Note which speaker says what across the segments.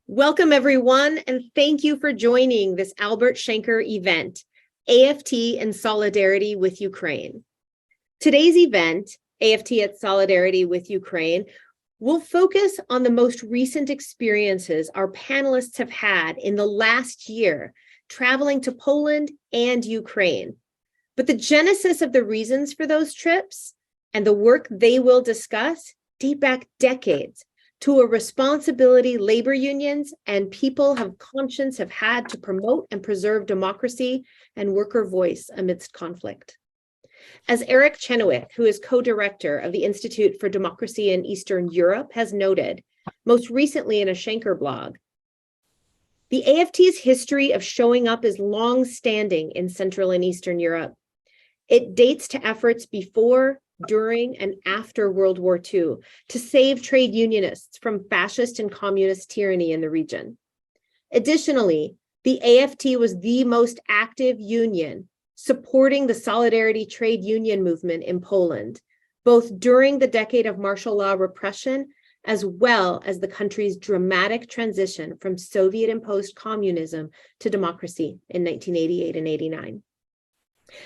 Speaker 1: Welcome, everyone, and thank you for joining this Albert Shanker event, AFT in Solidarity with Ukraine. Today's event, AFT at Solidarity with Ukraine, will focus on the most recent experiences our panelists have had in the last year traveling to Poland and Ukraine. But the genesis of the reasons for those trips and the work they will discuss date back decades to a responsibility labor unions and people of conscience have had to promote and preserve democracy and worker voice amidst conflict. As Eric Chenoweth, who is co-director of the Institute for Democracy in Eastern Europe, has noted, most recently in a Shanker blog, the AFT's history of showing up is long-standing in Central and Eastern Europe. It dates to efforts before, during, and after World War II to save trade unionists from fascist and communist tyranny in the region. Additionally, the AFT was the most active union supporting the Solidarity trade union movement in Poland, both during the decade of martial law repression, as well as the country's dramatic transition from Soviet-imposed communism to democracy in 1988 and 89.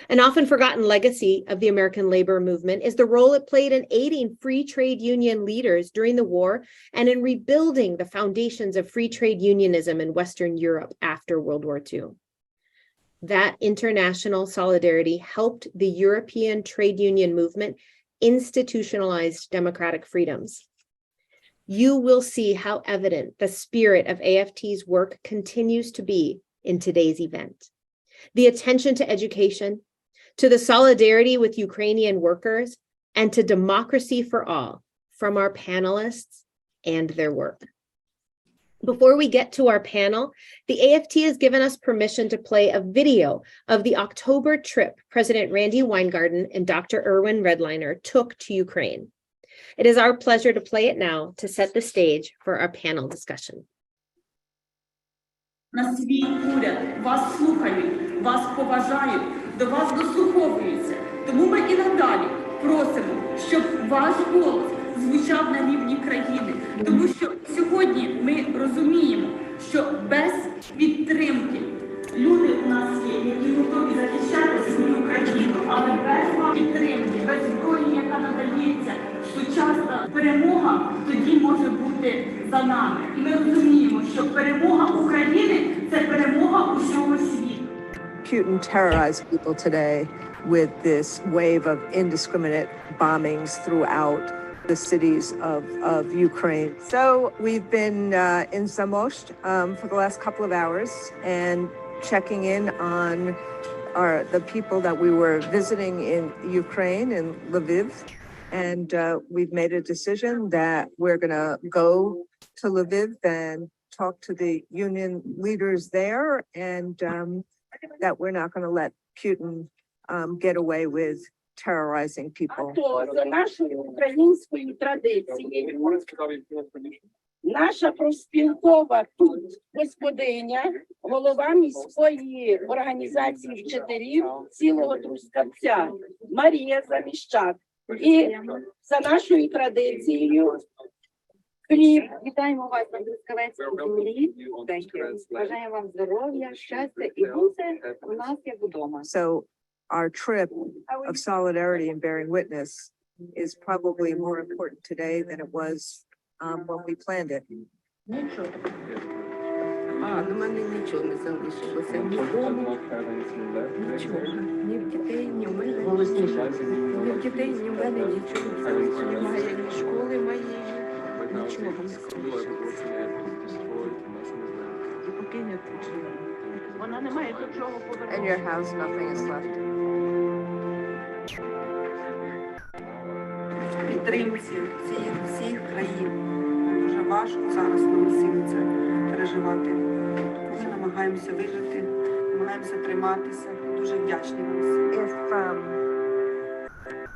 Speaker 1: An often forgotten legacy of the American labor movement is the role it played in aiding free trade union leaders during the war and in rebuilding the foundations of free trade unionism in Western Europe after World War II. That international solidarity helped the European trade union movement institutionalize democratic freedoms. You will see how evident the spirit of AFT's work continues to be in today's event. The attention to education, to the solidarity with Ukrainian workers, and to democracy for all from our panelists and their work. Before we get to our panel, the AFT has given us permission to play a video of the October trip President Randy Weingarten and Dr. Erwin Redliner took to Ukraine. It is our pleasure to play it now to set the stage for our panel discussion.
Speaker 2: На свій уряд, вас слухають, вас поважають, до вас дослуховуються. Тому ми і надалі просимо, щоб ваш голос звучав на рівні країни. Тому що сьогодні ми розуміємо, що без підтримки люди у нас є, які готові захищати свою країну, але без підтримки, без зброї, яка надається, сучасна перемога тоді може бути за нами. І ми розуміємо, що перемога України – це перемога усього світу.
Speaker 3: Putin terrorized people today with this wave of indiscriminate bombings throughout the cities of Ukraine. So we've been in Zamość for the last couple of hours and checking in on the people that we were visiting in Ukraine, in Lviv. And we've made a decision that we're going to go to Lviv and talk to the union leaders there, and that we're not going to let Putin get away with terrorizing people.
Speaker 4: За нашою українською традицією, наша профспілкова тут господиня, голова міської організації вчителів цілого Трускавця Марія Заміщак. І за нашою традицією хліб.
Speaker 5: Вітаємо вас на Трускавецькій землі. Бажаємо вам здоров'я, щастя і бути у нас як вдома.
Speaker 3: So our trip of solidarity and bearing witness is probably more important today than it was when we planned it.
Speaker 5: На мене нічого не залишилося. Ні дому, нічого. Ні в дітей, ні в мене. Ні в дітей, ні в мене нічого. Немає ні школи моєї, нічого не залишилося. І покинути життя.
Speaker 4: Вона не має до чого повернути.
Speaker 3: In your house, nothing is left.
Speaker 5: Підтримці всіх країн. Дуже важко зараз нам всім це переживати. Ми намагаємося вижити, намагаємося триматися. Дуже вдячні вам всім.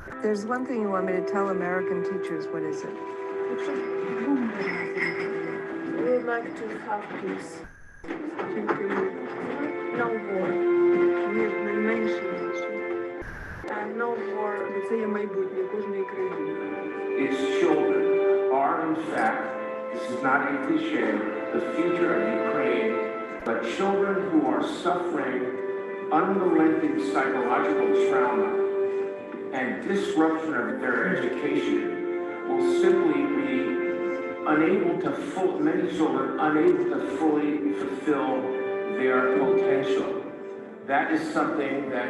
Speaker 3: If there's one thing you want me to tell American teachers, what is it?
Speaker 4: We would like to have peace. No war. And no war.
Speaker 5: Це є майбутнє кожної країни.
Speaker 6: Its children are, in fact, this is not a cliche, the future suffering unrelenting psychological trauma and disruption of their education will simply be many children unable to fully fulfill their potential. That is something that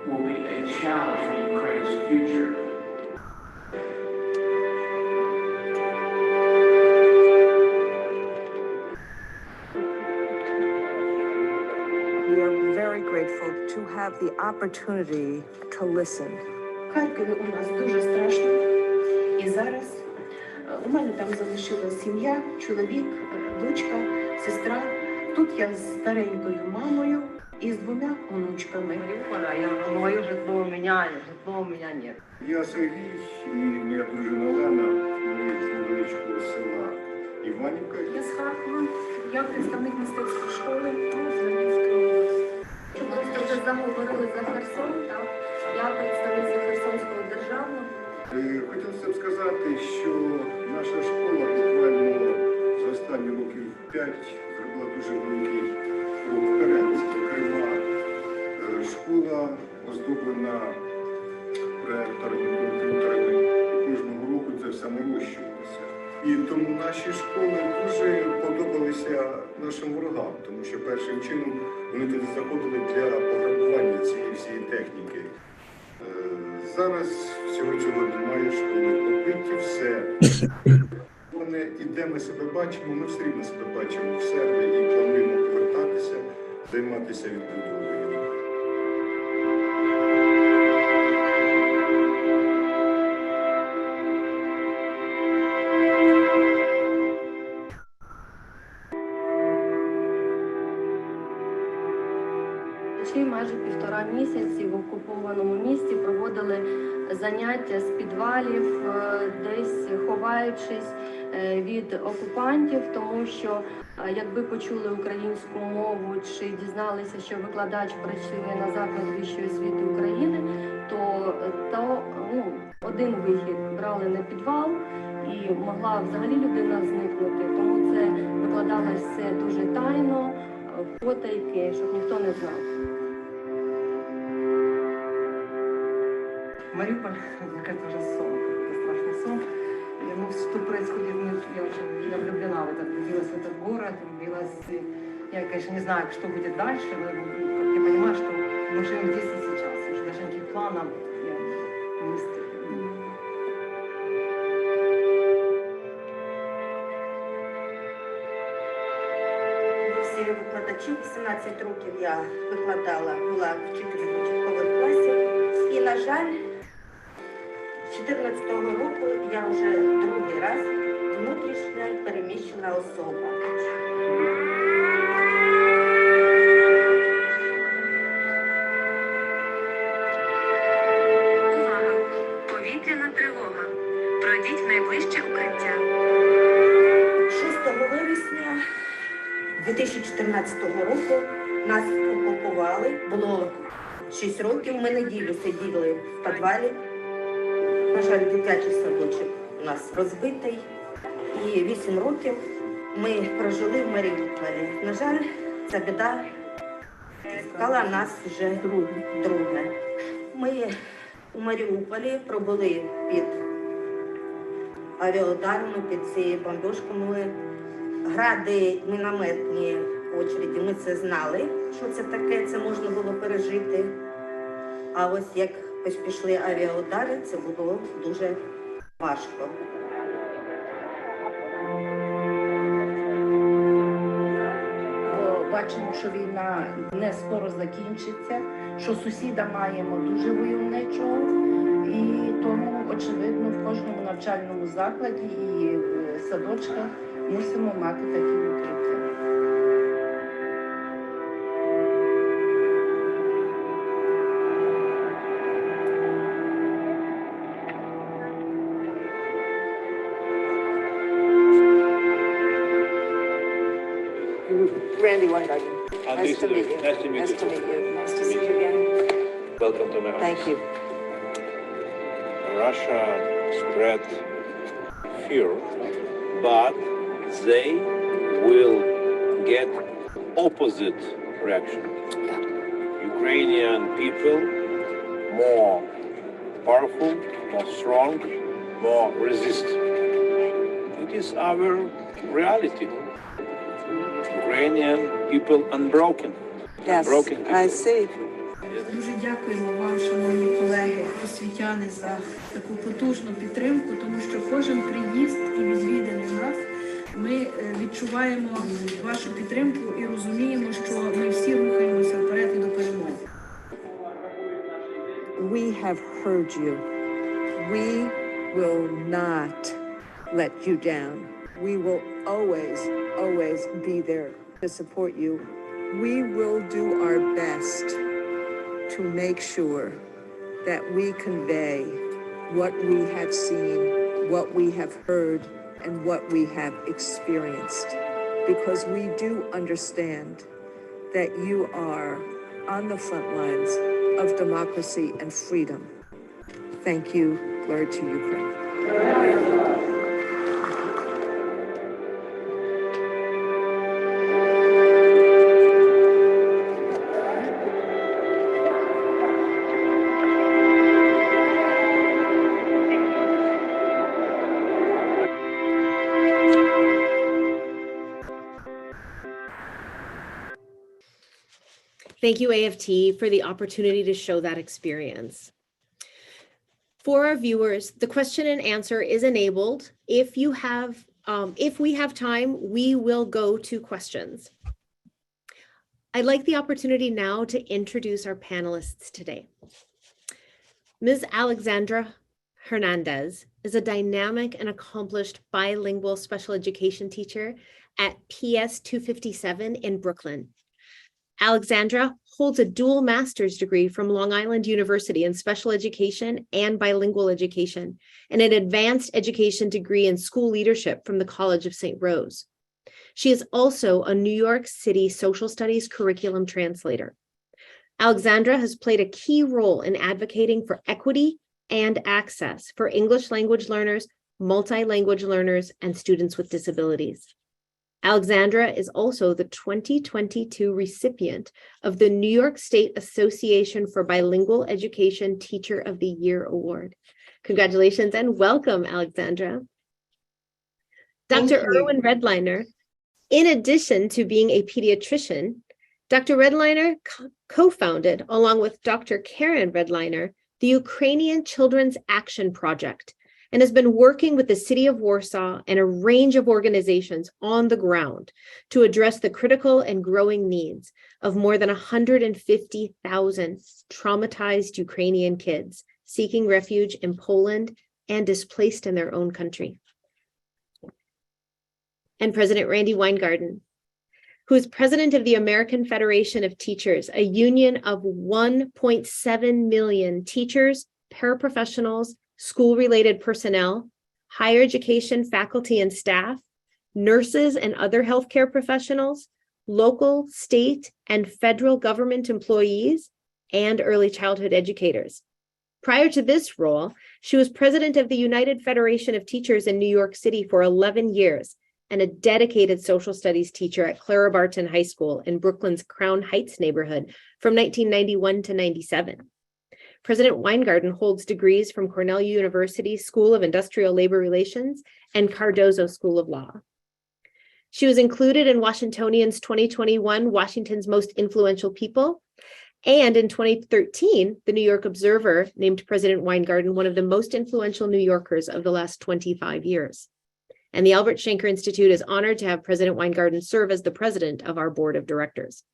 Speaker 6: will be a challenge for Ukraine's future.
Speaker 3: We are very grateful to have the opportunity to listen.
Speaker 7: В Харкові у нас дуже страшно. І зараз у мене там залишилась сім'я, чоловік, дочка, сестра. Тут я з старенькою мамою і з двома онучками.
Speaker 5: Мое житло у меня нет.
Speaker 8: Я Сергій і моя дружина Олена, ми з невеличкого села Іванівка.
Speaker 7: Я з Харкова, я представник мистецької школи з Львівської області.
Speaker 9: Ви вже заговорили за Херсон, так? Я представниця Херсонського державного.
Speaker 8: Хотілося б сказати, що наша школа буквально за останні років 5 зробила дуже великий крок вперед. Зокрема, школа оздоблена проекторами, комп'ютерами, і кожного року це все нарощувалося. І тому наші школи дуже подобалися нашим ворогам, тому що першим чином вони туди заходили для пограбування цієї всієї техніки. Зараз всього цього немає, школи побиті, все. І де ми себе бачимо, ми все рівно себе бачимо в себе і плануємо повертатися, займатися відбудовою.
Speaker 9: Майже 1,5 місяці в окупованому місті проводили заняття з підвалів, десь ховаючись від окупантів, тому що якби почули українську мову чи дізналися, що викладач працює на заклад вищої освіти України, то один вихід брали на підвал і могла взагалі людина зникнути. Тому це викладалось все дуже тайно, потайки, щоб ніхто не знав.
Speaker 5: Мариуполь, это уже сон, это страшный сон. Что происходит внутри, я влюблена в этот, влюбилась в этот город, влюбилась. Я, конечно, не знаю, что будет дальше, но я понимаю, что мы живем здесь и сейчас. Уже даже никаких планов я не стою.
Speaker 10: Всі викладачі, 18 років я викладала, була вчителем початкових класів. І, на жаль, з 14-го року я вже другий раз внутрішньо переміщена особа.
Speaker 11: Увага! Повітряна тривога. Пройдіть в найближче укриття.
Speaker 10: 6 вересня 2014 року нас окупували. Було 6 років, ми неділю сиділи в підвалі. На жаль, дитячий садочок у нас розбитий. І 8 років ми прожили в Маріуполі. На жаль, ця біда спіткала нас вже друге. Ми у Маріуполі пробули під авіаударами, під цією бомбіжкою. Гради, мінометні очереді, ми це знали, що це таке, це можна було пережити. А ось як пішли авіаудари, це було дуже важко.
Speaker 7: Бачимо, що війна не скоро закінчиться, що сусіда маємо дуже войовничого, і тому, очевидно, в кожному навчальному закладі і в садочках мусимо мати такі укриття.
Speaker 3: Randy Weingarten.
Speaker 12: Nice to meet you. Nice to meet
Speaker 3: Nice
Speaker 12: you.
Speaker 3: to meet you. Nice to see you again.
Speaker 12: Welcome to my office.
Speaker 3: Thank you.
Speaker 12: Russia spread fear, but they will get opposite reaction. Ukrainian people more powerful, more strong, more resistant. It is our reality. Ukrainian people unbroken.
Speaker 3: Yes,
Speaker 12: Unbroken people.
Speaker 3: I see.
Speaker 5: Дуже дякуємо вам, шановні колеги, освітяни, за таку потужну підтримку, тому що кожен приїзд і відвідини нас, ми відчуваємо вашу підтримку і розуміємо, що ми всі рухаємося вперед і до перемоги.
Speaker 3: We have heard you. We will not let you down. We will always, always be there to support you. We will do our best to make sure that we convey what we have seen, what we have heard, and what we have experienced. Because we do understand that you are on the front lines of democracy and freedom. Thank you. Glory to Ukraine.
Speaker 1: Thank you, AFT, for the opportunity to show that experience. For our viewers, the question and answer is enabled. If we have time, we will go to questions. I'd like the opportunity now to introduce our panelists today. Ms. Alexandra Hernandez is a dynamic and accomplished bilingual special education teacher at PS 257 in Brooklyn. Alexandra holds a dual master's degree from Long Island University in special education and bilingual education, and an advanced education degree in school leadership from the College of St. Rose. She is also a New York City social studies curriculum translator. Alexandra has played a key role in advocating for equity and access for English language learners, multi-language learners, and students with disabilities. Alexandra is also the 2022 recipient of the New York State Association for Bilingual Education Teacher of the Year Award. Congratulations and welcome, Alexandra. Dr. Erwin Redliner, in addition to being a pediatrician, Dr. Redliner co-founded, along with Dr. Karen Redliner, the Ukrainian Children's Action Project, and has been working with the city of Warsaw and a range of organizations on the ground to address the critical and growing needs of more than 150,000 traumatized Ukrainian kids seeking refuge in Poland and displaced in their own country. And President Randy Weingarten, who is president of the American Federation of Teachers, a union of 1.7 million teachers, paraprofessionals, school-related personnel, higher education faculty and staff, nurses and other healthcare professionals, local, state, and federal government employees, and early childhood educators. Prior to this role, she was president of the United Federation of Teachers in New York City for 11 years and a dedicated social studies teacher at Clara Barton High School in Brooklyn's Crown Heights neighborhood from 1991 to 97. President Weingarten holds degrees from Cornell University School of Industrial Labor Relations and Cardozo School of Law. She was included in Washingtonian's 2021 Washington's Most Influential People, and in 2013, the New York Observer named President Weingarten one of the most influential New Yorkers of the last 25 years. And the Albert Shanker Institute is honored to have President Weingarten serve as the president of our board of directors.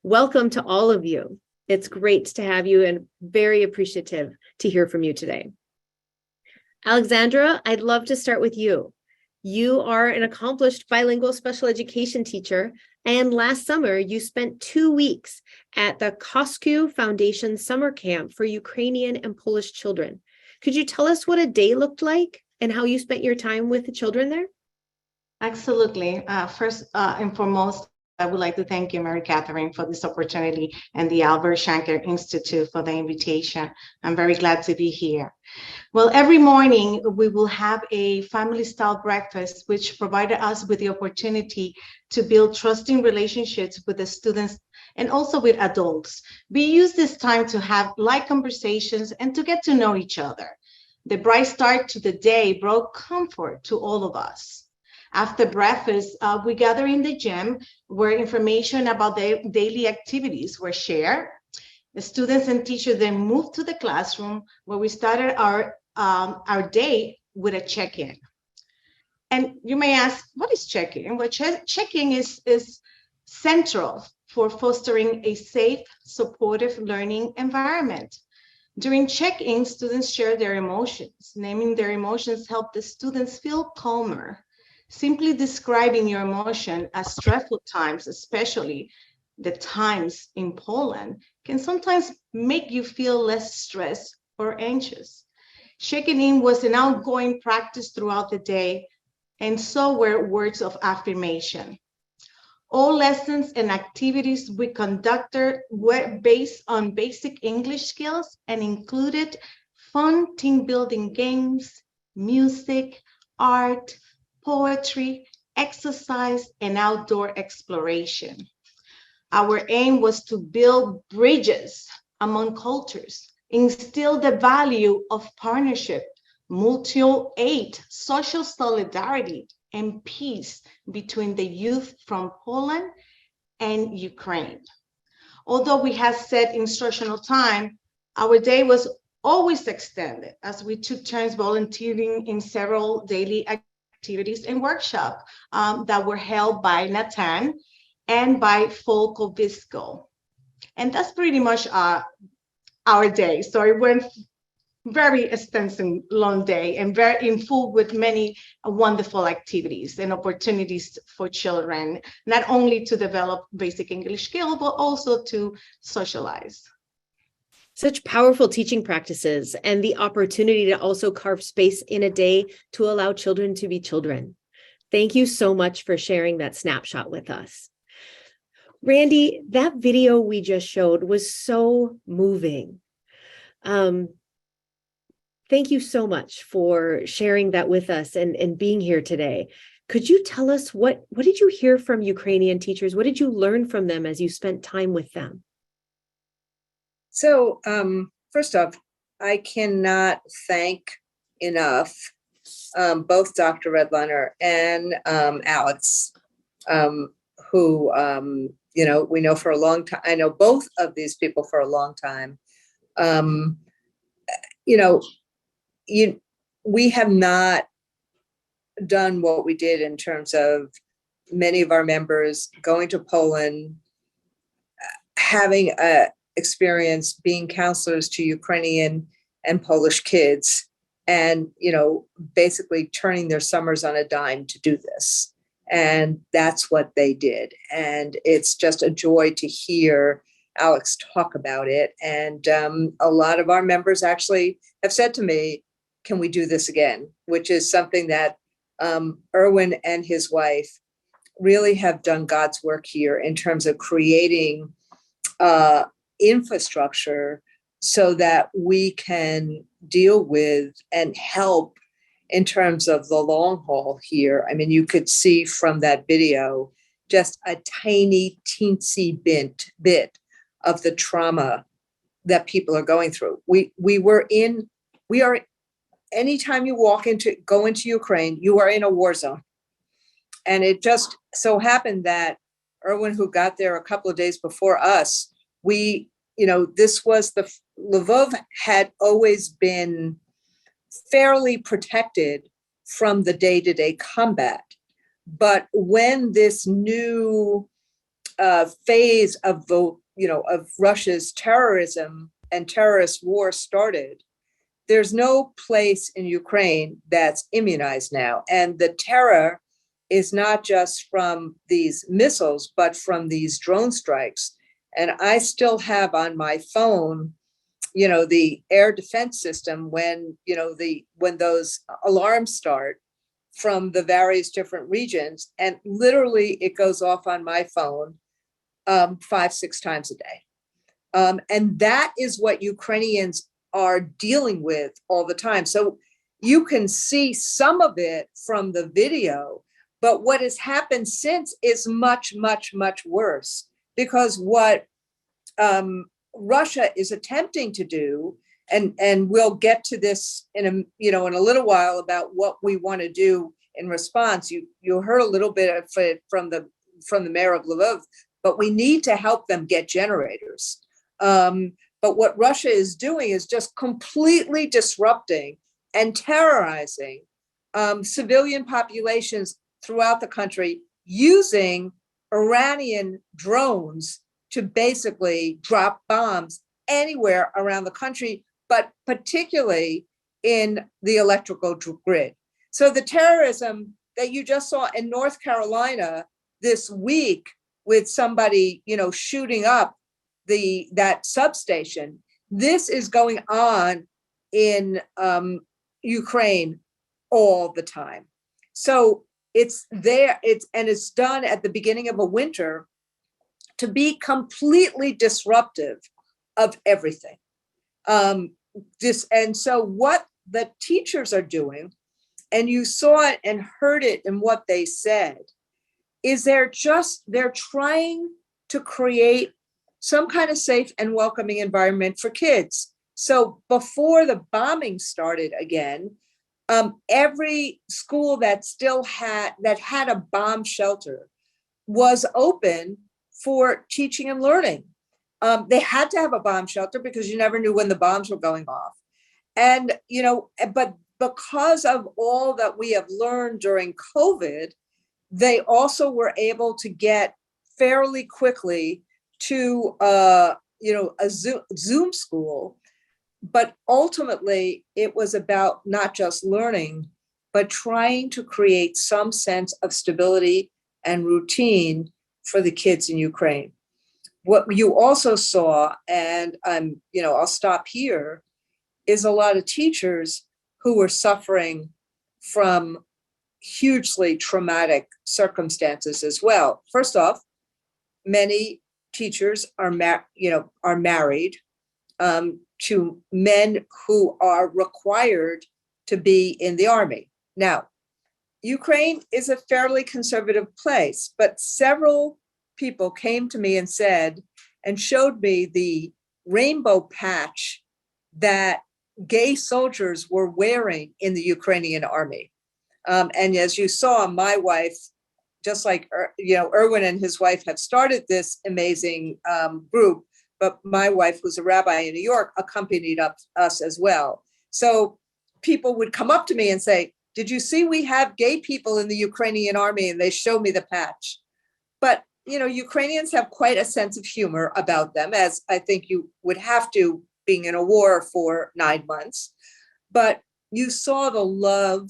Speaker 1: Welcome to all of you. It's great to have you and very appreciative to hear from you today. Alexandra, I'd love to start with you. You are an accomplished bilingual special education teacher, and last summer you spent 2 weeks at the Koskiu Foundation summer camp for Ukrainian and Polish children. Could you tell us what a day looked like and how you spent your time with the children there?
Speaker 13: Absolutely. First and foremost, I would like to thank you, Mary Catherine, for this opportunity and the Albert Shanker Institute for the invitation. I'm very glad to be here. Well, every morning we will have a family-style breakfast, which provided us with the opportunity to build trusting relationships with the students and also with adults. We use this time to have light conversations and to get to know each other. The bright start to the day brought comfort to all of us. After breakfast, we gather in the gym where information about the daily activities were shared. The students and teachers then moved to the classroom where we started our day with a check-in. And you may ask, what is check-in? Well, check-in is central for fostering a safe, supportive learning environment. During check-in, students share their emotions. Naming their emotions help the students feel calmer. Simply describing your emotion as stressful times, especially the times in Poland, can sometimes make you feel less stressed or anxious. Checking in was an ongoing practice throughout the day, and so were words of affirmation. All lessons and activities we conducted were based on basic English skills and included fun team building games, music, art, poetry, exercise, and outdoor exploration. Our aim was to build bridges among cultures, instill the value of partnership, mutual aid, social solidarity, and peace between the youth from Poland and Ukraine. Although we had set instructional time, our day was always extended as we took turns volunteering in several daily activities and workshops that were held by Natan and by Folko Visco. And that's pretty much our day. So it went very extensive, long day and very in full with many wonderful activities and opportunities for children, not only to develop basic English skills, but also to socialize.
Speaker 1: Such powerful teaching practices and the opportunity to also carve space in a day to allow children to be children. Thank you so much for sharing that snapshot with us. Randy, that video we just showed was so moving. Thank you so much for sharing that with us and being here today. Could you tell us what did you hear from Ukrainian teachers? What did you learn from them as you spent time with them?
Speaker 3: So, first off, I cannot thank enough both Dr. Redliner and Alex, who, we know for a long time. I know both of these people for a long time. We have not done what we did in terms of many of our members going to Poland, having a experience being counselors to Ukrainian and Polish kids, and basically turning their summers on a dime to do this. And that's what they did. And it's just a joy to hear Alex talk about it. And a lot of our members actually have said to me, can we do this again? Which is something that Erwin and his wife really have done God's work here in terms of creating infrastructure so that we can deal with and help in terms of the long haul here. I mean, you could see from that video just a tiny teensy bit of the trauma that people are going through. Anytime you go into Ukraine, you are in a war zone. And it just so happened that Erwin, who got there a couple of days before us, Lvov had always been fairly protected from the day-to-day combat. But when this new phase of Russia's terrorism and terrorist war started, there's no place in Ukraine that's immunized now. And the terror is not just from these missiles, but from these drone strikes. And I still have on my phone, the air defense system when those alarms start. from the various different regions. And literally it goes off on my phone 5-6 times a day. And that is what Ukrainians are dealing with all the time. So you can see some of it from the video, but what has happened since is much, much, much worse, because what Russia is attempting to do, and we'll get to this in a little while about what we want to do in response. You heard a little bit of it from the mayor of Lvov, but we need to help them get generators. But what Russia is doing is just completely disrupting and terrorizing civilian populations throughout the country, using Iranian drones to basically drop bombs anywhere around the country, but particularly in the electrical grid. So the terrorism that you just saw in North Carolina this week, with somebody, shooting up that substation, this is going on in Ukraine all the time. So it's there, it's done at the beginning of a winter to be completely disruptive of everything. And so what the teachers are doing, and you saw it and heard it in what they said, is they're trying to create some kind of safe and welcoming environment for kids. So before the bombing started again, every school that had a bomb shelter was open for teaching and learning. They had to have a bomb shelter because you never knew when the bombs were going off. And, but because of all that we have learned during COVID, they also were able to get fairly quickly to, a Zoom school. But ultimately, it was about not just learning, but trying to create some sense of stability and routine for the kids in Ukraine. What you also saw, and I'll stop here, is a lot of teachers who were suffering from hugely traumatic circumstances as well. First off, many teachers are married to men who are required to be in the army. Now, Ukraine is a fairly conservative place, but several people came to me and showed me the rainbow patch that gay soldiers were wearing in the Ukrainian army. And as you saw, my wife, just like, Erwin and his wife have started this amazing group, but my wife, who's a rabbi in New York, accompanied us as well. So people would come up to me and say, "Did you see we have gay people in the Ukrainian army?" And they show me the patch. But, Ukrainians have quite a sense of humor about them, as I think you would have to, being in a war for 9 months. But you saw the love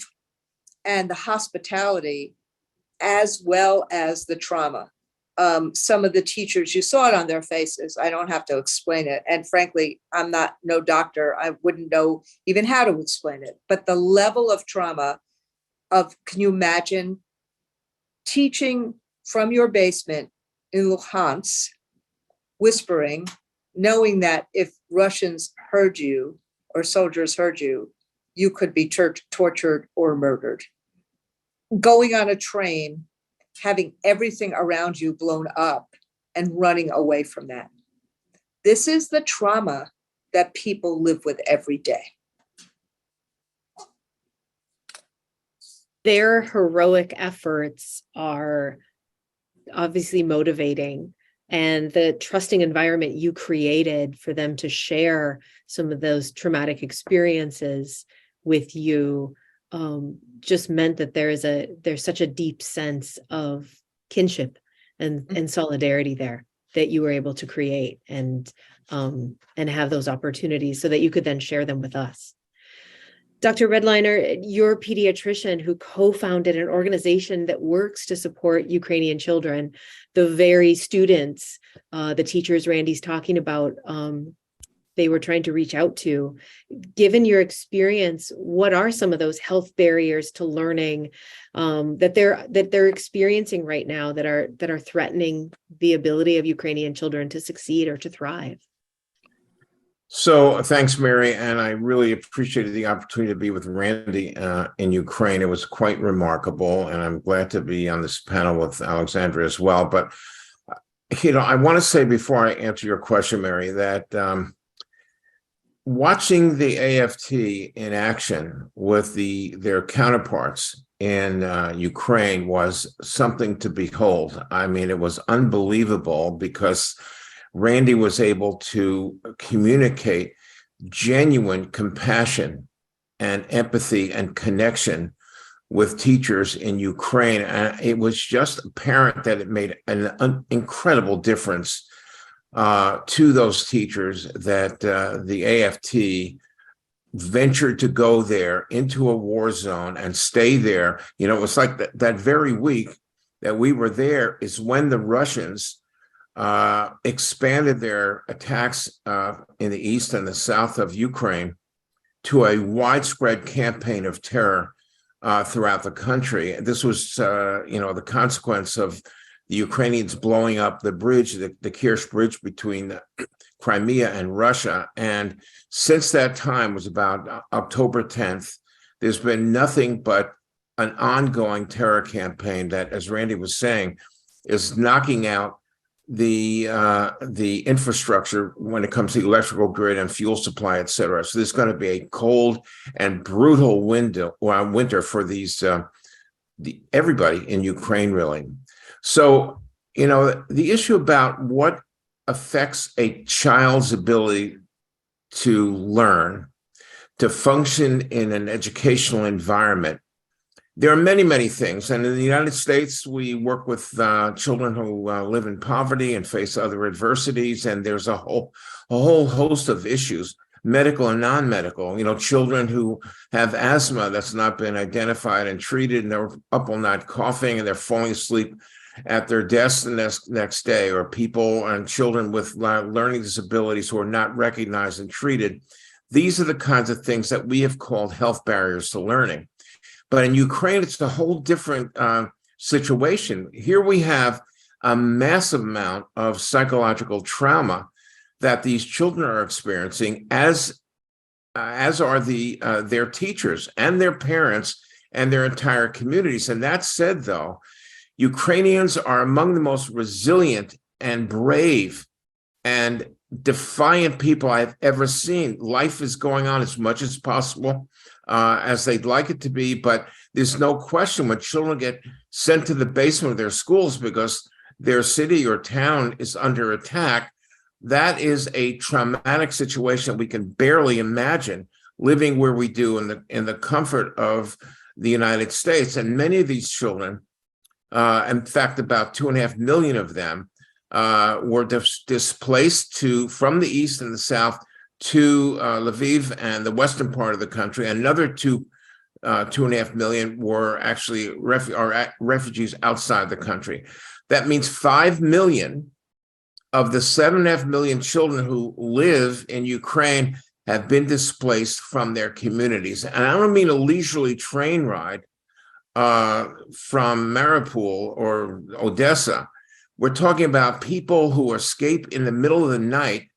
Speaker 3: and the hospitality, as well as the trauma. Some of the teachers, you saw it on their faces. I don't have to explain it. And frankly, I'm no doctor. I wouldn't know even how to explain it. But the level of trauma can you imagine teaching from your basement in Luhansk, whispering, knowing that if Russians heard you or soldiers heard you, you could be tortured or murdered. Going on a train, having everything around you blown up and running away from that. This is the trauma that people live with every day.
Speaker 1: Their heroic efforts are obviously motivating, and the trusting environment you created for them to share some of those traumatic experiences with you just meant that there's such a deep sense of kinship and solidarity there that you were able to create and have those opportunities so that you could then share them with us. Dr. Redliner, you're a pediatrician who co-founded an organization that works to support Ukrainian children, the very students, the teachers Randy's talking about, they were trying to reach out to. Given your experience, what are some of those health barriers to learning that they're experiencing right now that are threatening the ability of Ukrainian children to succeed or to thrive?
Speaker 12: So thanks, Mary, and I really appreciated the opportunity to be with Randy in Ukraine. It was quite remarkable, and I'm glad to be on this panel with Alexandra as well. But I want to say before I answer your question, Mary, that watching the AFT in action with their counterparts in Ukraine was something to behold. I mean, it was unbelievable because Randy was able to communicate genuine compassion and empathy and connection with teachers in Ukraine. And it was just apparent that it made an incredible difference to those teachers that the AFT ventured to go there into a war zone and stay there. It was like that very week that we were there is when the Russians expanded their attacks in the east and the south of Ukraine to a widespread campaign of terror throughout the country. This was, the consequence of the Ukrainians blowing up the bridge, the Kerch Bridge between Crimea and Russia. And since that time was about October 10th, there's been nothing but an ongoing terror campaign that, as Randy was saying, is knocking out the infrastructure when it comes to the electrical grid and fuel supply, et cetera. So there's going to be a cold and brutal winter for these everybody in Ukraine, really. So, the issue about what affects a child's ability to learn, to function in an educational environment, there are many, many things. And in the United States, we work with children who live in poverty and face other adversities. And there's a whole host of issues, medical and non-medical, children who have asthma that's not been identified and treated, and they're up all night coughing and they're falling asleep at their desks the next day, or people and children with learning disabilities who are not recognized and treated. These are the kinds of things that we have called health barriers to learning. But in Ukraine, it's a whole different situation. Here we have a massive amount of psychological trauma that these children are experiencing, as are their teachers and their parents and their entire communities. And that said, though, Ukrainians are among the most resilient and brave and defiant people I've ever seen. Life is going on as much as possible as they'd like it to be, but there's no question when children get sent to the basement of their schools because their city or town is under attack, that is a traumatic situation we can barely imagine living where we do in the comfort of the United States. And many of these children, in fact, about 2.5 million of them were displaced from the east and the south to Lviv and the western part of the country. Another 2.5 million were actually refugees outside the country. That means 5 million of the 7.5 million children who live in Ukraine have been displaced from their communities. And I don't mean a leisurely train ride from Mariupol or Odessa. We're talking about people who escape in the middle of the night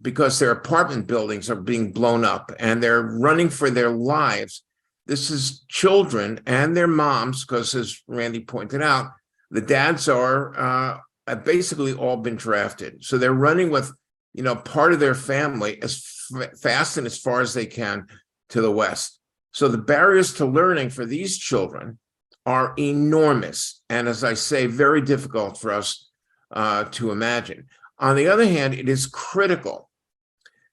Speaker 12: because their apartment buildings are being blown up and they're running for their lives. This is children and their moms, because as Randy pointed out, the dads have basically all been drafted. So they're running with, part of their family as fast and as far as they can to the West. So the barriers to learning for these children are enormous. And as I say, very difficult for us to imagine. On the other hand, it is critical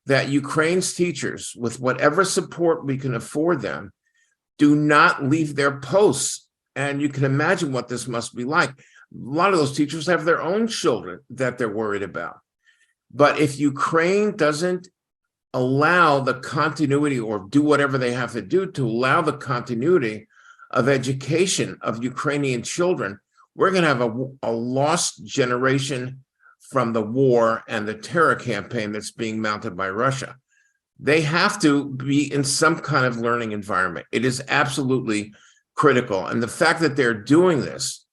Speaker 12: that Ukraine's teachers, with whatever support we can afford them, do not leave their posts. And you can imagine what this must be like. A lot of those teachers have their own children that they're worried about. But if Ukraine doesn't allow the continuity or do whatever they have to do to allow the continuity of education of Ukrainian children, we're going to have a lost generation from the war and the terror campaign that's being mounted by Russia. They have to be in some kind of learning environment. It is absolutely critical. And the fact that they're doing this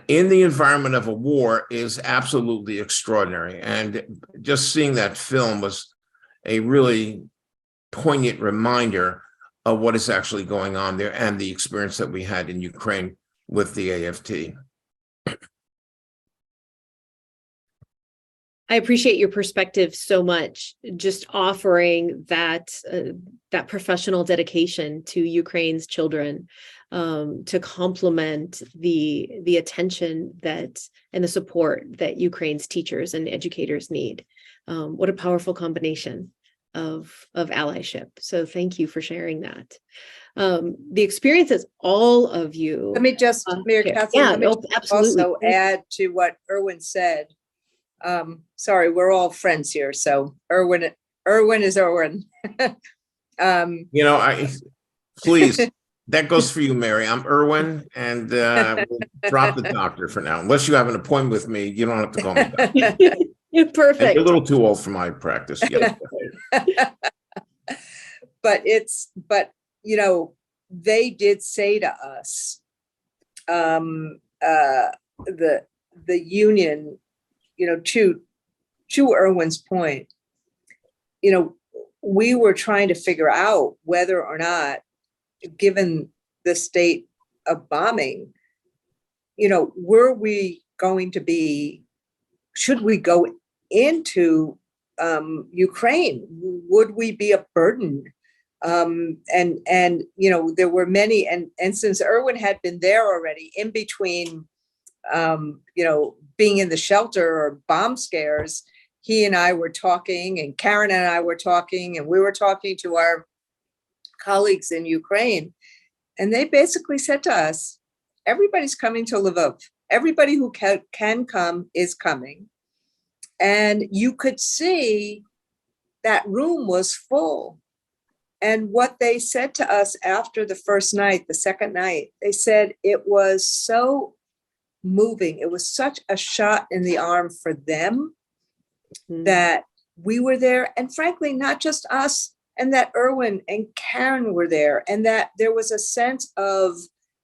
Speaker 12: in the environment of a war is absolutely extraordinary. And just seeing that film was a really poignant reminder of what is actually going on there and the experience that we had in Ukraine with the AFT.
Speaker 1: I appreciate your perspective so much, just offering that that professional dedication to Ukraine's children, to complement the attention that and the support that Ukraine's teachers and educators need. What a powerful combination of allyship. So thank you for sharing that. The experiences all of you.
Speaker 3: Let me just, Mayor Catherine,
Speaker 1: yeah,
Speaker 3: let me
Speaker 1: no, absolutely.
Speaker 3: also add to what Erwin said. Sorry, we're all friends here. So Erwin is Erwin.
Speaker 12: You know, please, that goes for you, Mary. I'm Erwin, and we'll drop the doctor for now. Unless you have an appointment with me, you don't have to call me back.
Speaker 1: You're perfect.
Speaker 12: And you're a little too old for my practice. Yeah.
Speaker 3: But you know, they did say to us, the union, you know, to Erwin's point, you know, we were trying to figure out whether or not, given the state of bombing, you know, were we going to be, should we go into Ukraine? Would we be a burden? And you know, there were many, and since Erwin had been there already, in between you know, being in the shelter or bomb scares, he and I were talking, and Karen and I were talking, and we were talking to our colleagues in Ukraine, and they basically said to us, everybody's coming to Lviv. Everybody who can come is coming. And you could see that room was full. And what they said to us after the first night, the second night, they said it was so moving. It was such a shot in the arm for them that we were there. And frankly, not just us, and that Erwin and Karen were there, and that there was a sense of,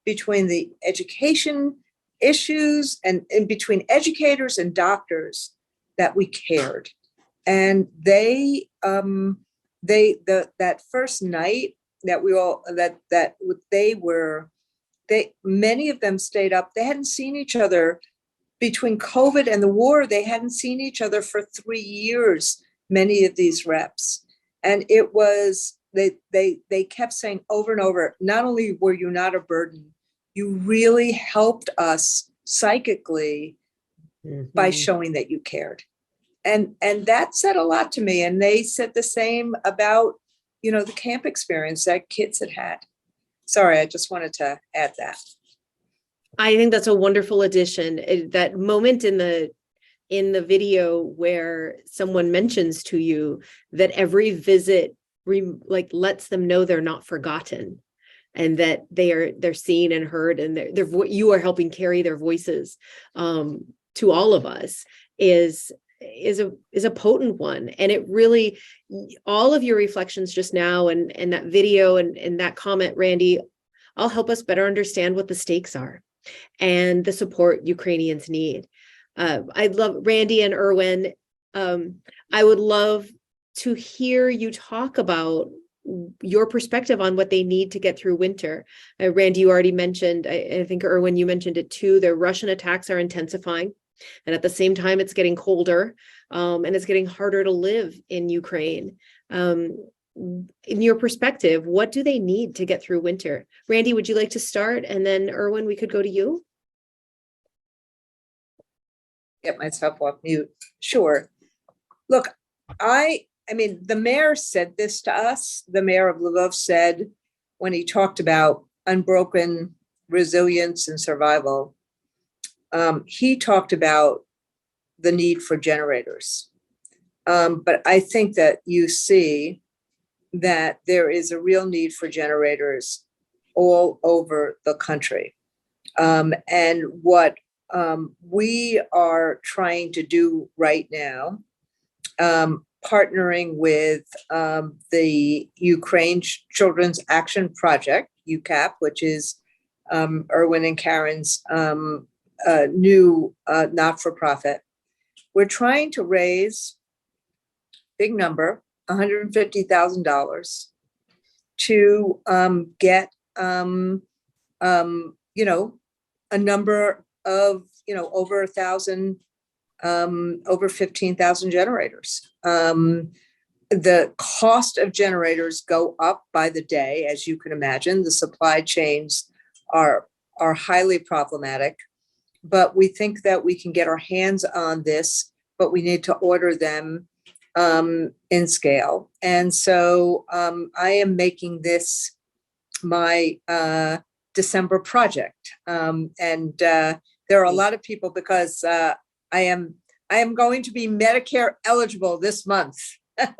Speaker 3: between the education issues and in between educators and doctors, that we cared. And that first night that we all, many of them stayed up. They hadn't seen each other between COVID and the war. They hadn't seen each other for 3 years, many of these reps. And it was, they kept saying over and over, not only were you not a burden, you really helped us psychically by showing that you cared. And that said a lot to me. And they said the same about, you know, the camp experience that kids had had. Sorry, I just wanted to add that.
Speaker 1: I think that's a wonderful addition. That moment in the video where someone mentions to you that every visit lets them know they're not forgotten, and that they're seen and heard, and you are helping carry their voices to all of us is a potent one. And it really, all of your reflections just now and that video and that comment, Randy, all help us better understand what the stakes are and the support Ukrainians need. I'd love, Randy and Erwin, I would love to hear you talk about your perspective on what they need to get through winter. Randy, you already mentioned, I think Erwin, you mentioned it too, the Russian attacks are intensifying. And at the same time, it's getting colder, and it's getting harder to live in Ukraine. In your perspective, what do they need to get through winter? Randy, would you like to start? And then Erwin, we could go to you.
Speaker 3: Get myself off mute. Sure. Look, I mean, the mayor said this to us. The mayor of Lviv said, when he talked about unbroken resilience and survival, he talked about the need for generators. But I think that you see that there is a real need for generators all over the country. And what we are trying to do right now, partnering with the Ukraine Children's Action Project, UCAP, which is Erwin and Karen's new not-for-profit. We're trying to raise big number, $150,000 to get a number of over 1,000, over 15,000 generators. The cost of generators go up by the day, as you can imagine. The supply chains are highly problematic, but we think that we can get our hands on this, but we need to order them in scale. And so I am making this my December project. And there are a lot of people, because I am going to be Medicare eligible this month.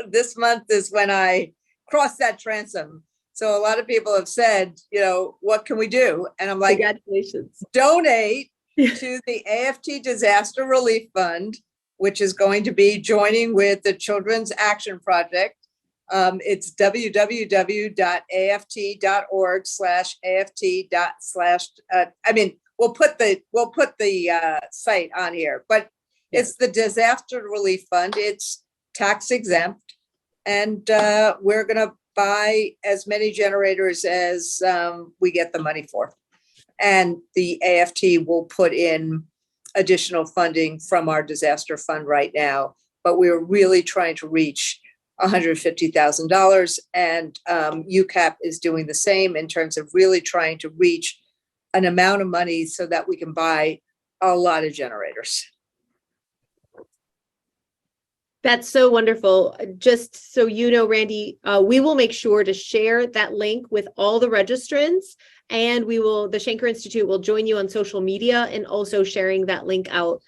Speaker 3: This month is when I cross that transom. So a lot of people have said, what can we do? And I'm like,
Speaker 1: congratulations.
Speaker 3: Donate to the AFT Disaster Relief Fund, which is going to be joining with the Children's Action Project. It's www.aft.org/aft. We'll put the site on here, but it's the Disaster Relief Fund. It's tax exempt, and we're going to buy as many generators as we get the money for. And the AFT will put in additional funding from our disaster fund right now, but we're really trying to reach $150,000, and UCAP is doing the same in terms of really trying to reach an amount of money so that we can buy a lot of generators.
Speaker 1: That's so wonderful. Just so you know, Randy, we will make sure to share that link with all the registrants, and the Shanker Institute will join you on social media and also sharing that link out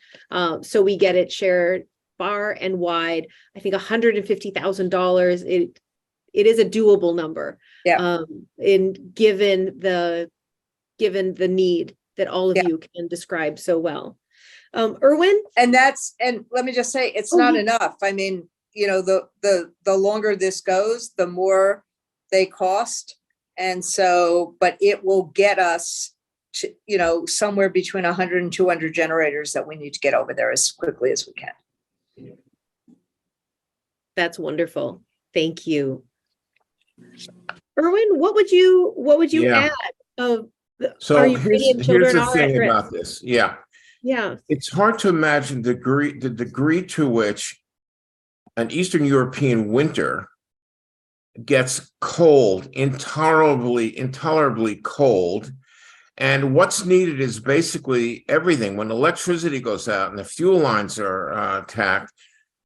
Speaker 1: so we get it shared far and wide. I think $150,000, it is a doable number.
Speaker 3: Yeah.
Speaker 1: Given the need that all of you can describe so well. Erwin?
Speaker 3: And let me just say, it's not enough. I mean, the longer this goes, the more they cost. And so, but it will get us to, somewhere between 100 and 200 generators that we need to get over there as quickly as we can.
Speaker 1: That's wonderful. Thank you. Erwin, what would you add?
Speaker 12: So here's the thing about this. Yeah. It's hard to imagine the degree to which an Eastern European winter gets cold, intolerably cold. And what's needed is basically everything. When electricity goes out and the fuel lines are attacked,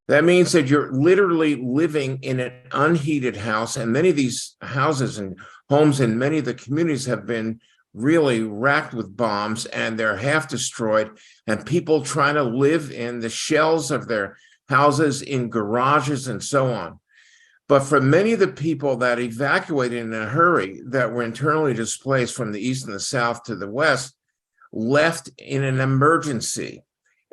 Speaker 12: that means that you're literally living in an unheated house. And many of these houses and homes in many of the communities have been really racked with bombs, and they're half destroyed, and people trying to live in the shells of their houses, in garages, and so on. But for many of the people that evacuated in a hurry, that were internally displaced from the east and the south to the west, left in an emergency.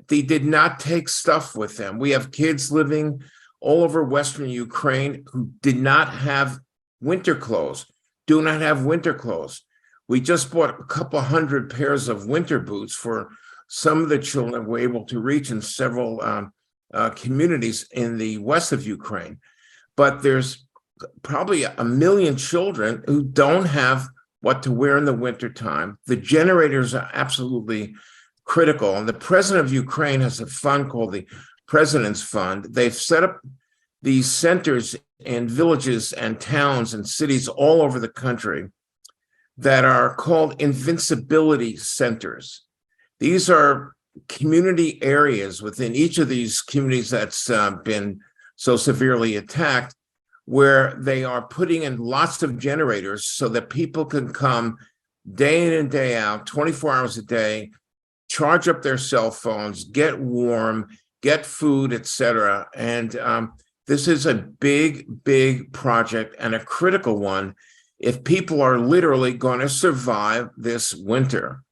Speaker 12: They did not take stuff with them. We have kids living all over Western Ukraine who did not have winter clothes, do not have winter clothes. We just bought a couple hundred pairs of winter boots for some of the children we're able to reach in several communities in the west of Ukraine. But there's probably 1 million children who don't have what to wear in the wintertime. The generators are absolutely critical. And the president of Ukraine has a fund called the President's Fund. They've set up these centers in villages and towns and cities all over the country that are called invincibility centers. These are community areas within each of these communities that's been so severely attacked, where they are putting in lots of generators so that people can come day in and day out, 24 hours a day, charge up their cell phones, get warm, get food, etc. And this is a big project, and a critical one if people are literally going to survive this winter.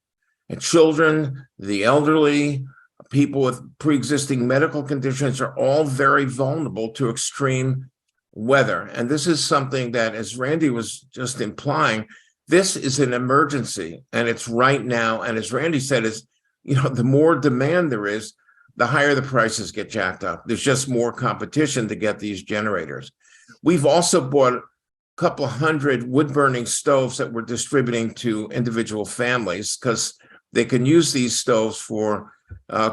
Speaker 12: And children, the elderly, people with pre-existing medical conditions are all very vulnerable to extreme weather. And this is something that, as Randy was just implying, this is an emergency and it's right now. And as Randy said, the more demand there is, the higher the prices get jacked up. There's just more competition to get these generators. We've also bought a couple hundred wood-burning stoves that we're distributing to individual families because they can use these stoves for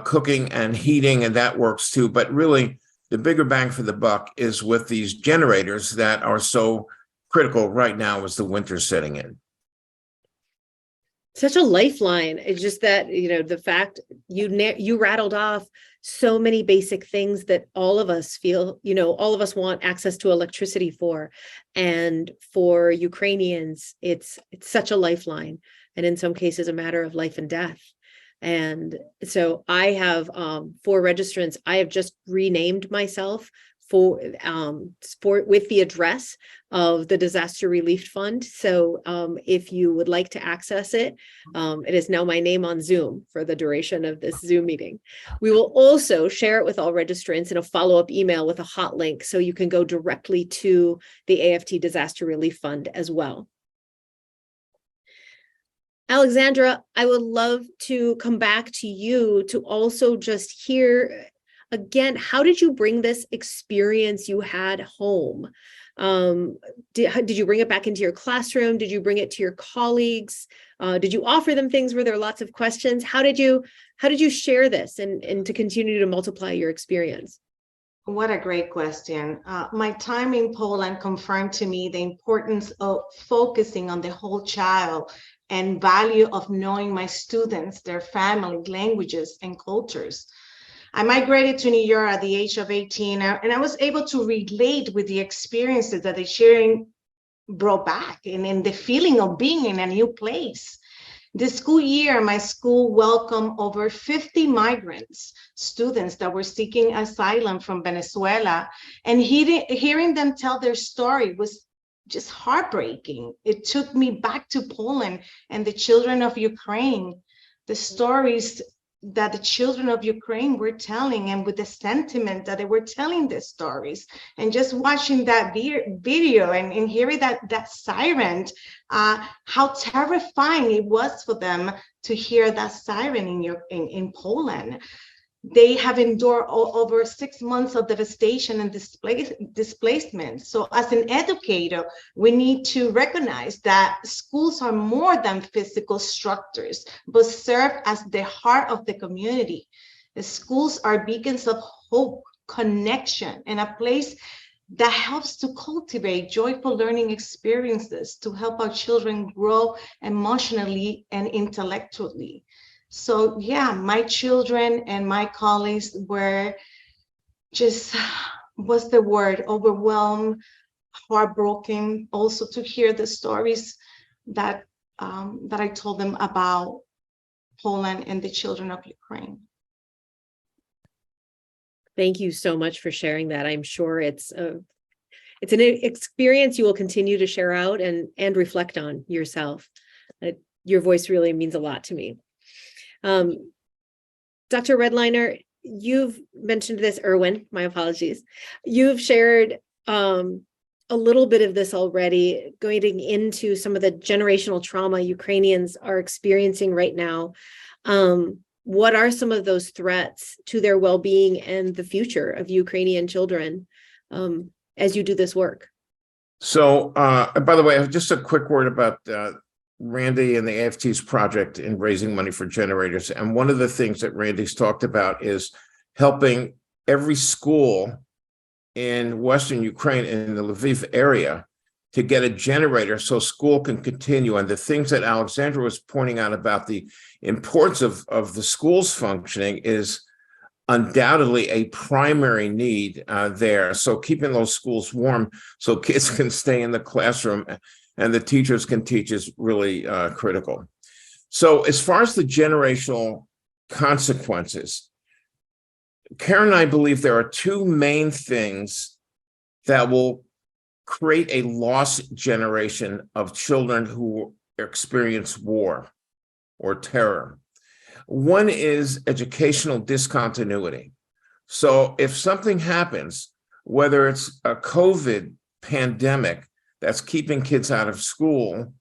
Speaker 12: cooking and heating, and that works too. But really, the bigger bang for the buck is with these generators that are so critical right now as the winter's setting in.
Speaker 1: Such a lifeline. It's just that, the fact you rattled off so many basic things that all of us feel, all of us want access to electricity for. And for Ukrainians, it's such a lifeline. And in some cases, a matter of life and death. And so I have 4 registrants. I have just renamed myself with the address of the Disaster Relief Fund. So if you would like to access it, it is now my name on Zoom for the duration of this Zoom meeting. We will also share it with all registrants in a follow-up email with a hot link, so you can go directly to the AFT Disaster Relief Fund as well. Alexandra, I would love to come back to you to also just hear again, how did you bring this experience you had home? Did you bring it back into your classroom? Did you bring it to your colleagues? Did you offer them things? Were there lots of questions? How did you share this and to continue to multiply your experience?
Speaker 13: What a great question. My time in Poland confirmed to me the importance of focusing on the whole child and value of knowing my students, their family, languages, and cultures. I migrated to New York at the age of 18, and I was able to relate with the experiences that the sharing brought back and the feeling of being in a new place. This school year, my school welcomed over 50 migrants, students that were seeking asylum from Venezuela, and hearing them tell their story was just heartbreaking. It took me back to Poland and the children of Ukraine, the stories that the children of Ukraine were telling, and with the sentiment that they were telling their stories. And just watching that video and hearing that siren, how terrifying it was for them to hear that siren in Poland. They have endured over 6 months of devastation and displacement. So as an educator, we need to recognize that schools are more than physical structures, but serve as the heart of the community. The schools are beacons of hope, connection, and a place that helps to cultivate joyful learning experiences to help our children grow emotionally and intellectually. So yeah, my children and my colleagues were just, what's the word, overwhelmed, heartbroken, also to hear the stories that I told them about Poland and the children of Ukraine.
Speaker 1: Thank you so much for sharing that. I'm sure it's an experience you will continue to share out and reflect on yourself. Your voice really means a lot to me. Dr. Redliner, you've mentioned this, Erwin, my apologies. You've shared a little bit of this already, going into some of the generational trauma Ukrainians are experiencing right now. What are some of those threats to their well-being and the future of Ukrainian children as you do this work?
Speaker 12: So, by the way, just a quick word about Randy and the AFT's project in raising money for generators. And one of the things that Randy's talked about is helping every school in Western Ukraine, in the Lviv area, to get a generator so school can continue. And the things that Alexandra was pointing out about the importance of the schools functioning is undoubtedly a primary need there. So keeping those schools warm so kids can stay in the classroom and the teachers can teach is really critical. So as far as the generational consequences, Karen and I believe there are 2 main things that will create a lost generation of children who experience war or terror. One is educational discontinuity. So if something happens, whether it's a COVID pandemic that's keeping kids out of school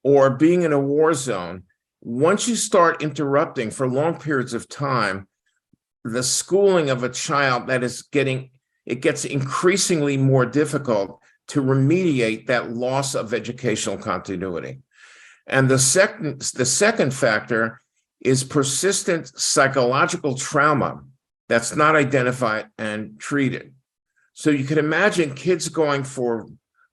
Speaker 12: or being in a war zone, once you start interrupting for long periods of time, the schooling of a child it gets increasingly more difficult to remediate that loss of educational continuity. And the second factor is persistent psychological trauma that's not identified and treated. So you can imagine kids going for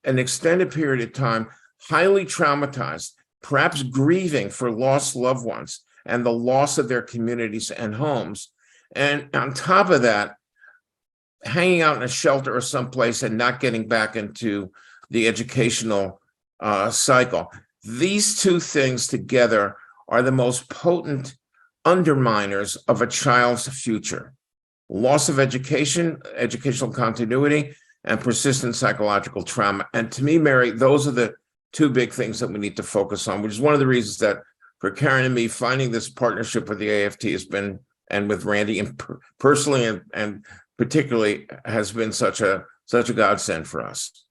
Speaker 12: an extended period of time, highly traumatized, perhaps grieving for lost loved ones and the loss of their communities and homes. And on top of that, hanging out in a shelter or someplace and not getting back into the educational cycle. These two things together are the most potent underminers of a child's future. Loss of education, educational continuity, and persistent psychological trauma. And to me, Mary, those are the two big things that we need to focus on, which is one of the reasons that for Karen and me, finding this partnership with the AFT has been, and with Randy and personally and particularly, has been such a godsend for us.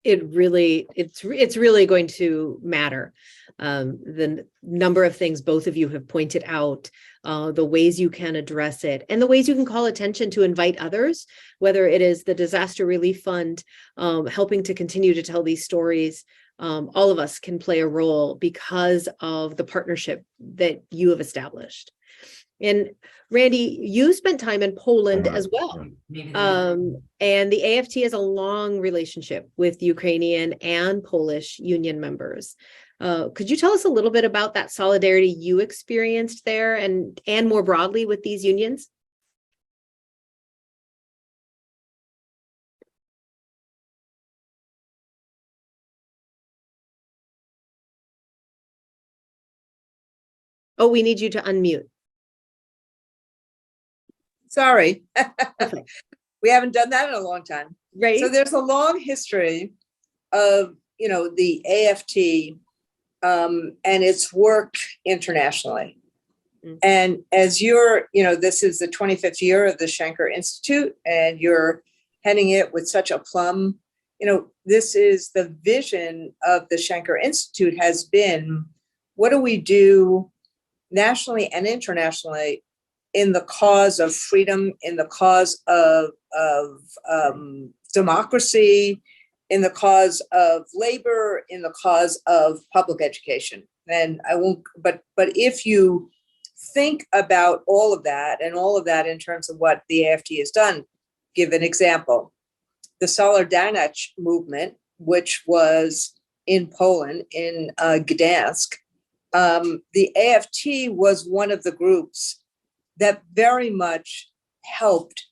Speaker 1: It's really going to matter. The number of things both of you have pointed out, the ways you can address it, and the ways you can call attention to invite others, whether it is the Disaster Relief Fund, helping to continue to tell these stories. All of us can play a role because of the partnership that you have established. And Randy, you spent time in Poland as well. And the AFT has a long relationship with Ukrainian and Polish union members. Could you tell us a little bit about that solidarity you experienced there and more broadly with these unions? Oh, we need you to unmute.
Speaker 14: Sorry. We haven't done that in a long time.
Speaker 1: Right.
Speaker 14: So there's a long history of, the AFT and its work internationally. Mm-hmm. And as this is the 25th year of the Schenker Institute, and you're heading it with such aplomb. This is the vision of the Schenker Institute has been, what do we do nationally and internationally in the cause of freedom, in the cause of democracy, in the cause of labor, in the cause of public education. And I won't, but if you think about all of that and all of that in terms of what the AFT has done, give an example. The Solidarność movement, which was in Poland, in Gdansk, the AFT was one of the groups that very much helped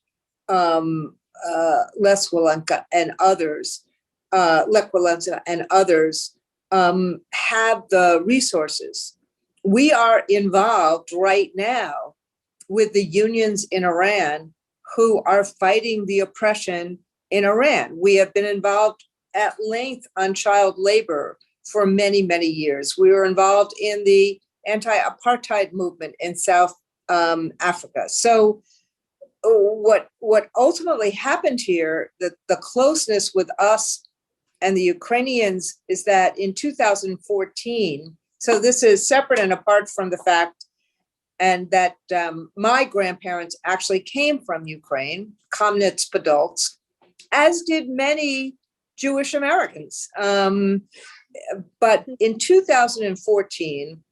Speaker 14: Lech Walesa and others, have the resources. We are involved right now with the unions in Iran who are fighting the oppression in Iran. We have been involved at length on child labor for many, many years. We were involved in the anti-apartheid movement in South Africa. So what ultimately happened here, the closeness with us and the Ukrainians, is that in 2014, so this is separate and apart from the fact, and that my grandparents actually came from Ukraine, Kamnitz-Podolsk, as did many Jewish Americans. But in 2014,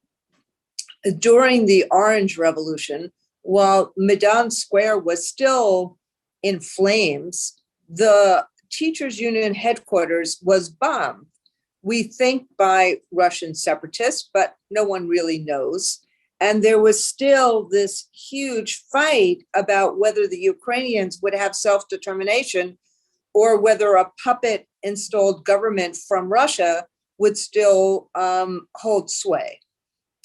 Speaker 14: during the Orange Revolution, while Maidan Square was still in flames, the teachers' union headquarters was bombed. We think by Russian separatists, but no one really knows. And there was still this huge fight about whether the Ukrainians would have self-determination or whether a puppet installed government from Russia would still hold sway.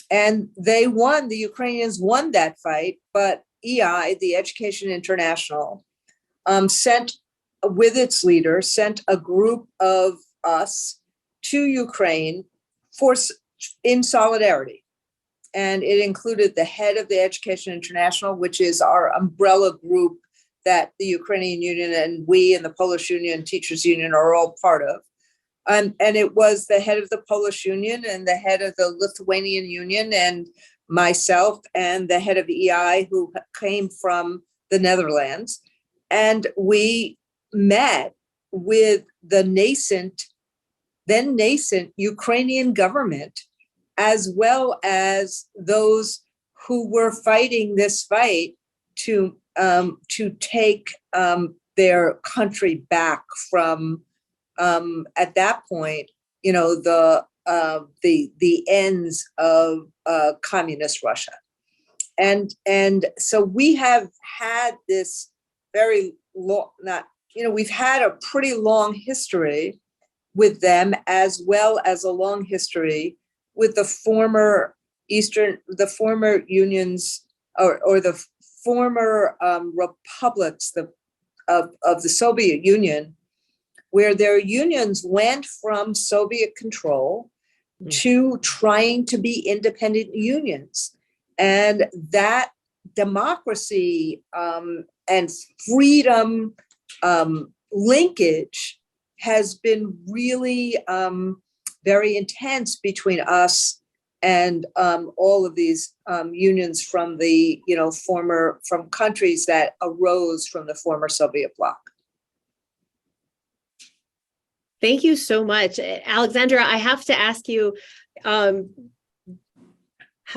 Speaker 14: And they won, the Ukrainians won that fight, but EI, the Education International, sent a group of us to Ukraine in solidarity. and it included the head of the Education International, which is our umbrella group that the Ukrainian Union and we and the Polish Union, Teachers Union are all part of. And it was the head of the Polish Union and the head of the Lithuanian Union and myself and the head of EI who came from the Netherlands. And we met with the then nascent Ukrainian government, as well as those who were fighting this fight to take their country back from, at that point, you know, the ends of communist Russia. And so we have had this very long, we've had a pretty long history with them, as well as a long history with the former unions or the former republics of the Soviet Union, where their unions went from Soviet control to trying to be independent unions. And that democracy and freedom linkage has been really very intense between us and all of these unions from the from countries that arose from the former Soviet bloc.
Speaker 1: Thank you so much. Alexandra, I have to ask you, how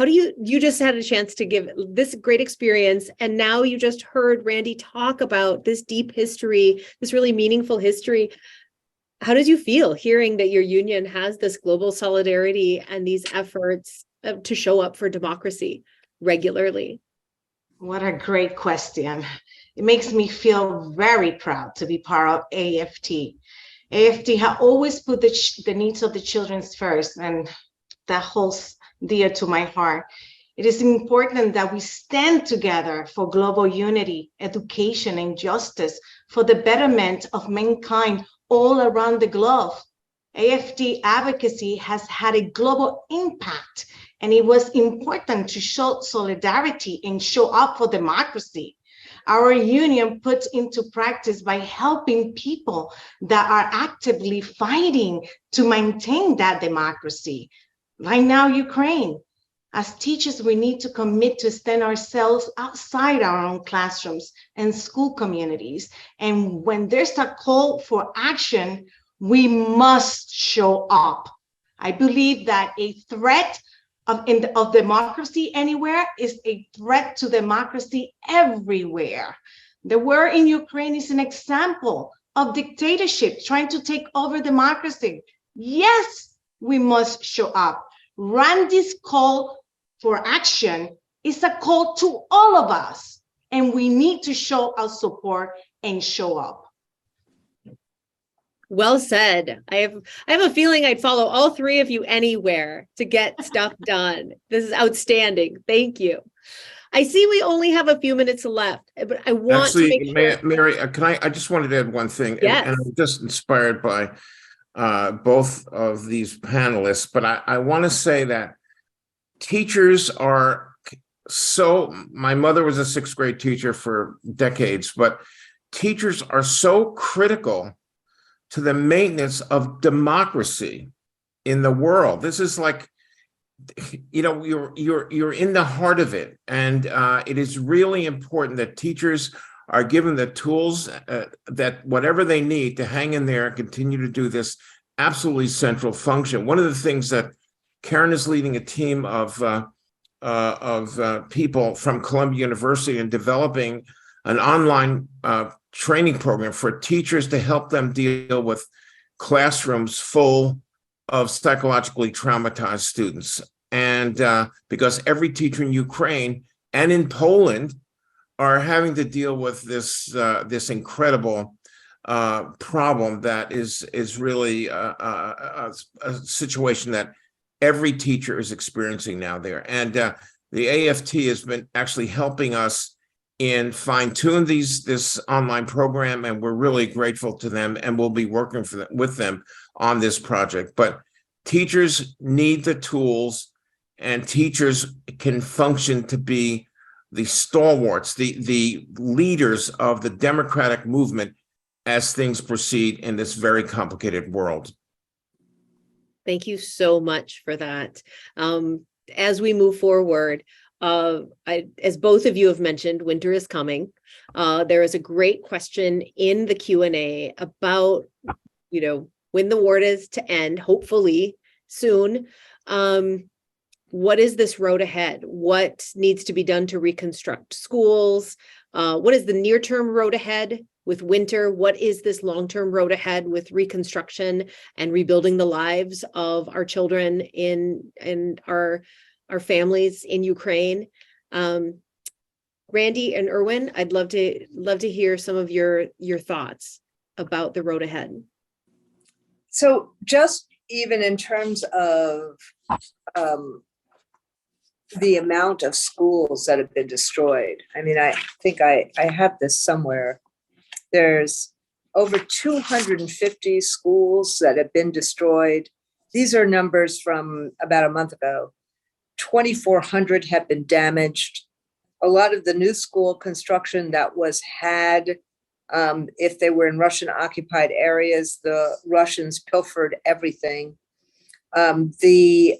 Speaker 1: do you just had a chance to give this great experience, and now you just heard Randy talk about this deep history, this really meaningful history. How did you feel hearing that your union has this global solidarity and these efforts to show up for democracy regularly?
Speaker 13: What a great question. It makes me feel very proud to be part of AFT. AFT has always put the needs of the children first, and that holds dear to my heart. It is important that we stand together for global unity, education, and justice for the betterment of mankind all around the globe. AFT advocacy has had a global impact, and it was important to show solidarity and show up for democracy. Our union puts into practice by helping people that are actively fighting to maintain that democracy. Right now, Ukraine. As teachers, we need to commit to stand ourselves outside our own classrooms and school communities. And when there's a call for action, we must show up. I believe that a threat of democracy anywhere is a threat to democracy everywhere. The war in Ukraine is an example of dictatorship trying to take over democracy. Yes, we must show up. Randy's call for action is a call to all of us, and we need to show our support and show up.
Speaker 1: Well said. I have a feeling I'd follow all three of you anywhere to get stuff done. This is outstanding. Thank you. I see we only have a few minutes left, but I want to make sure.
Speaker 12: Mary, I just wanted to add one thing.
Speaker 1: Yes.
Speaker 12: And I'm just inspired by both of these panelists, but I want to say that teachers are my mother was a sixth grade teacher for decades, but teachers are so critical to the maintenance of democracy in the world. This is like, you're in the heart of it. And it is really important that teachers are given the tools that whatever they need to hang in there and continue to do this absolutely central function. One of the things that Karen is leading a team of people from Columbia University and developing an online training program for teachers to help them deal with classrooms full of psychologically traumatized students. And because every teacher in Ukraine and in Poland are having to deal with this incredible problem that is really a situation that every teacher is experiencing now there. And the AFT has been actually helping us in fine-tune this online program, and we're really grateful to them, and we'll be working with them on this project. But teachers need the tools and teachers can function to be the stalwarts, the leaders of the democratic movement as things proceed in this very complicated world.
Speaker 1: Thank you so much for that. As we move forward, as both of you have mentioned, winter is coming. There is a great question in the Q&A about, when the war is to end, hopefully soon. What is this road ahead? What needs to be done to reconstruct schools? What is the near-term road ahead with winter? What is this long-term road ahead with reconstruction and rebuilding the lives of our children and our families in Ukraine? Randy and Erwin, I'd love to hear some of your thoughts about the road ahead.
Speaker 14: So just even in terms of the amount of schools that have been destroyed, I mean, I think I have this somewhere. There's over 250 schools that have been destroyed. These are numbers from about a month ago. 2,400 have been damaged. A lot of the new school construction that was had, if they were in Russian occupied areas, the Russians pilfered everything. The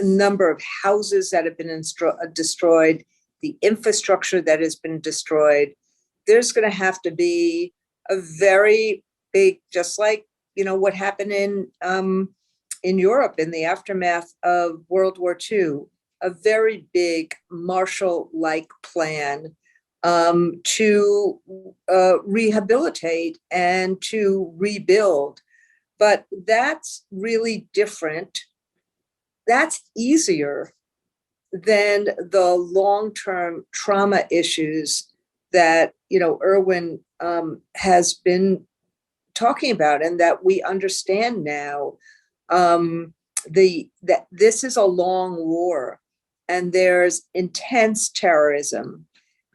Speaker 14: number of houses that have been destroyed, the infrastructure that has been destroyed, there's going to have to be a very big, just like, what happened in Europe in the aftermath of World War II, a very big Marshall-like plan to rehabilitate and to rebuild. But that's really different. That's easier than the long-term trauma issues that, Erwin has been talking about, and that we understand now. That this is a long war, and there's intense terrorism,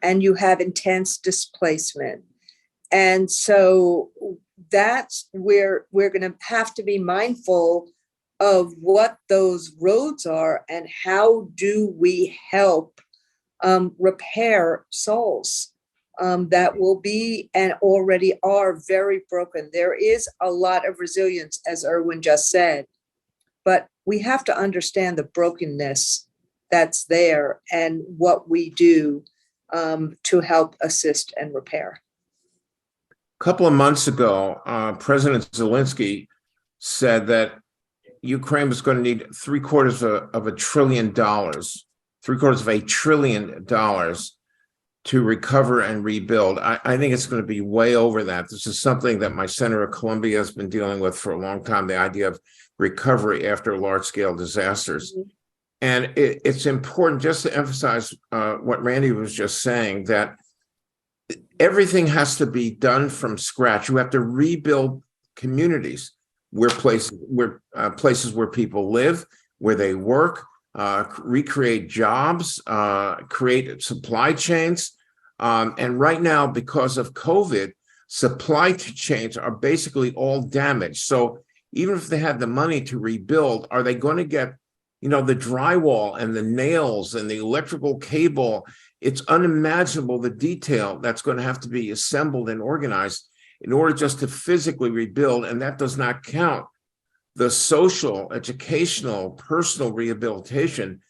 Speaker 14: and you have intense displacement. And so that's where we're going to have to be mindful of what those roads are and how do we help repair souls that will be and already are very broken. There is a lot of resilience, as Erwin just said, but we have to understand the brokenness that's there and what we do to help assist and repair.
Speaker 12: A couple of months ago, President Zelensky said that Ukraine was going to need $750 billion to recover and rebuild. I think it's going to be way over that. This is something that my Senator of Columbia has been dealing with for a long time, the idea of recovery after large-scale disasters. Mm-hmm. And it's important just to emphasize what Randy was just saying, that everything has to be done from scratch. You have to rebuild communities places where people live, where they work, recreate jobs, create supply chains. And right now, because of COVID, supply chains are basically all damaged. So even if they had the money to rebuild, are they going to get, the drywall and the nails and the electrical cable? It's unimaginable the detail that's going to have to be assembled and organized in order just to physically rebuild. And that does not count the social, educational, personal rehabilitation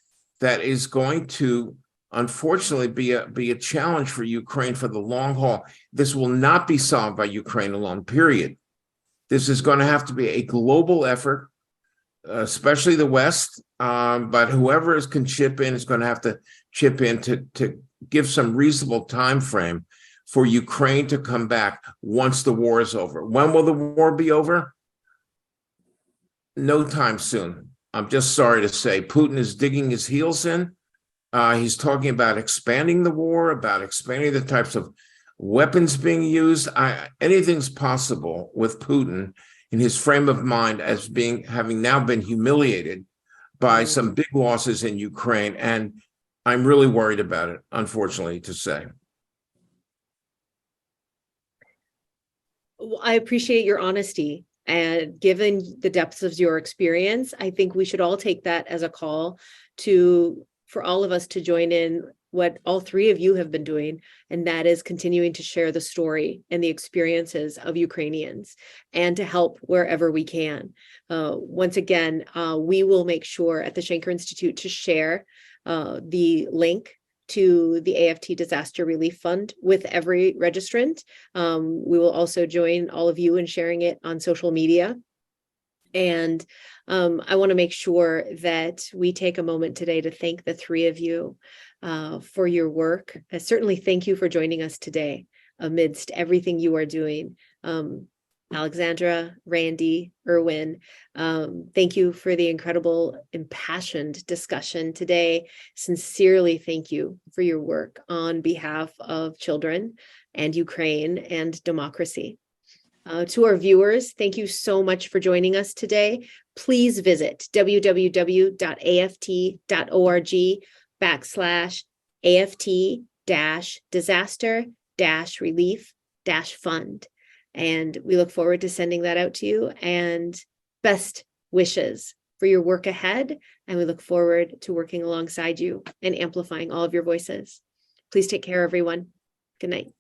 Speaker 12: that is going to, unfortunately, be a challenge for Ukraine for the long haul. This will not be solved by Ukraine alone, period. This is going to have to be a global effort, especially the West, but whoever can chip in is going to have to chip in to give some reasonable time frame for Ukraine to come back once the war is over. When will the war be over? No time soon. I'm just sorry to say. Putin is digging his heels in. He's talking about expanding the war, about expanding the types of weapons being used. Anything's possible with Putin in his frame of mind as having now been humiliated by some big losses in Ukraine. And I'm really worried about it, unfortunately, to say.
Speaker 1: Well, I appreciate your honesty And given the depths of your experience, I think we should all take that as a call for all of us to join in what all three of you have been doing, and that is continuing to share the story and the experiences of Ukrainians and to help wherever we can. Once again, we will make sure at the Schenker Institute to share the link to the AFT Disaster Relief Fund with every registrant. We will also join all of you in sharing it on social media. And I want to make sure that we take a moment today to thank the three of you for your work. Certainly thank you for joining us today amidst everything you are doing. Alexandra, Randy, Erwin, thank you for the incredible, impassioned discussion today. Sincerely thank you for your work on behalf of children and Ukraine and democracy. To our viewers, thank you so much for joining us today. Please visit www.aft.org/AFT-disaster-relief-fund. And we look forward to sending that out to you, and best wishes for your work ahead. And we look forward to working alongside you and amplifying all of your voices. Please take care, everyone. Good night.